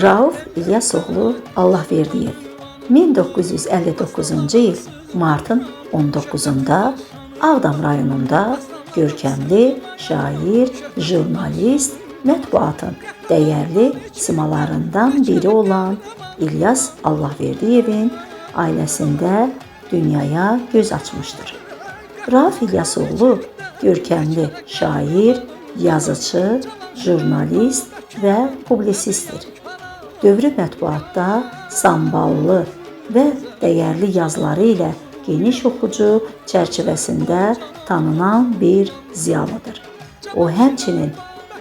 Rauf İlyasoğlu Allahverdiyev 1959-cu il martın 19-da Ağdam rayonunda görkəmli şair, jurnalist, mətbuatın dəyərli simalarından biri olan İlyas Allahverdiyevin ailəsində dünyaya göz açmışdır. Rauf İlyasoğlu görkəmli şair, yazıcı, jurnalist və publisistdir. Dövrü mətbuatda samballı və dəyərli yazıları ilə geniş oxucu çərçivəsində tanınan bir ziyalıdır. O həmçinin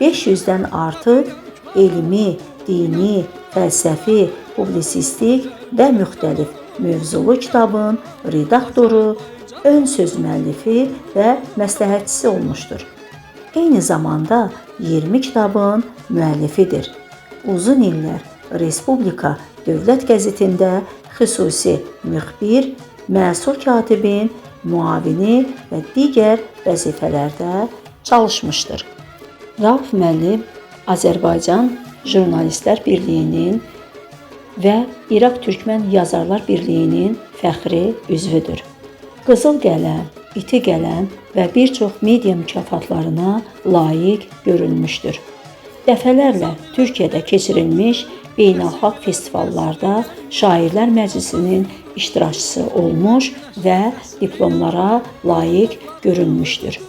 500-dən artıq elmi, dini, fəlsəfi, publisistik və müxtəlif mövzulu kitabın redaktoru, ön söz müəllifi və məsləhətçisi olmuşdur. Eyni zamanda 20 kitabın müəllifidir. Uzun illər Respublika Dövlət qəzetində xüsusi müxbir, məsul katibin, müavini və digər vəzifələrdə çalışmışdır. Rauf müəllim Azərbaycan Jurnalistlər Birliyinin və İraq Türkmən Yazarlar Birliyinin fəxri üzvüdür. Qızıl qələm, iti qələm və bir çox media mükafatlarına layiq görülmüşdür. Dəfələrlə Türkiyədə keçirilmiş beynəlxalq festivallarda Şairlər Məclisinin iştirakçısı olmuş və diplomlara layiq görülmüşdür.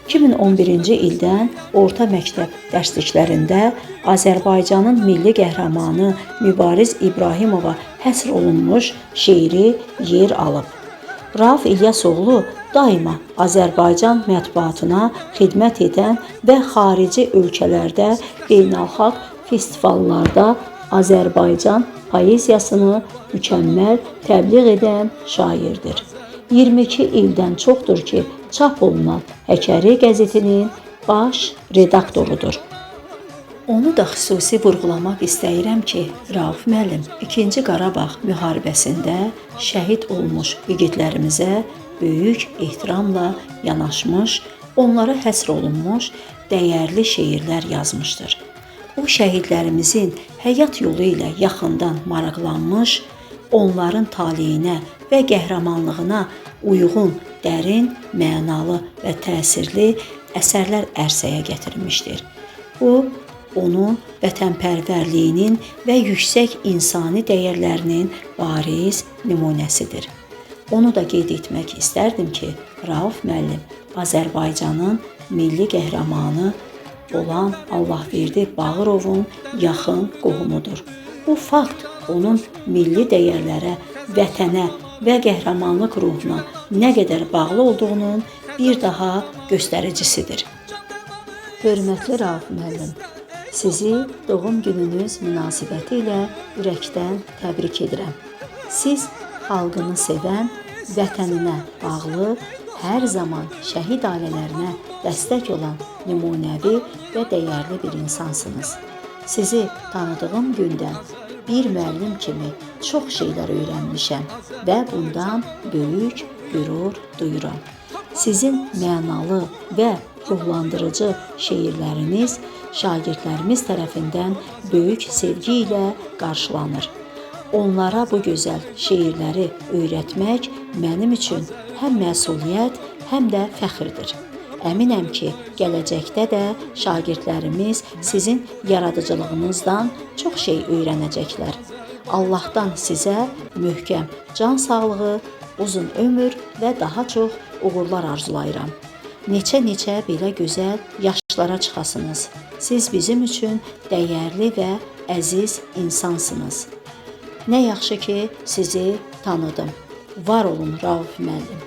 2011-ci ildən orta məktəb dərsliklərində Azərbaycanın milli qəhrəmanı Mübariz İbrahimova həsr olunmuş şeiri yer alıb. Rauf İlyasoğlu daima Azərbaycan mətbuatına xidmət edən və xarici ölkələrdə beynəlxalq festivallarda Azərbaycan poeziyasını mükəmməl təbliğ edən şairdir. 22 ildən çoxdur ki, çap olunan Həkəri qəzetinin baş redaktorudur. Onu da xüsusi vurğulamaq istəyirəm ki, Rauf müəllim 2-ci Qarabağ müharibəsində şəhid olmuş igidlərimizə böyük ehtiramla yanaşmış, onlara həsr olunmuş dəyərli şeirlər yazmışdır. O şəhidlərimizin həyat yolu ilə yaxından maraqlanmış, onların taleyinə və qəhrəmanlığına uyğun, dərin, mənalı və təsirli əsərlər ərsəyə gətirmişdir. Bu, onun vətənpərvərliyinin və yüksək insani dəyərlərinin bariz nümunəsidir. Onu da qeyd etmək istərdim ki, Rauf müəllim Azərbaycanın milli qəhrəmanı olan Allahverdi Bağırovun yaxın qohumudur. Bu fakt onun milli dəyərlərə, vətənə və qəhrəmanlıq ruhuna nə qədər bağlı olduğunun bir daha göstəricisidir. Hörmətli Rauf müəllim, sizi doğum gününüz münasibəti ilə ürəkdən təbrik edirəm. Siz xalqını sevən, vətəninə bağlı, hər zaman şəhid ailələrinə dəstək olan nümunəvi və dəyərli bir insansınız. Sizi tanıdığım gündən bir müəllim kimi çox şeylər öyrənmişəm və bundan böyük qürur duyuram. Sizin mənalı və ruhlandırıcı şeirləriniz şagirdlərimiz tərəfindən böyük sevgi ilə qarşılanır. Onlara bu gözəl şeirləri öyrətmək mənim üçün həm məsuliyyət, həm də fəxrdir. Əminəm ki, gələcəkdə də şagirdlərimiz sizin yaradıcılığınızdan çox şey öyrənəcəklər. Allahdan sizə möhkəm can sağlığı, uzun ömür və daha çox uğurlar arzulayıram. Neçə belə gözəl yaşlara çıxasınız. Siz bizim üçün dəyərli və əziz insansınız. Nə yaxşı ki, sizi tanıdım. Var olun Rauf müəllim.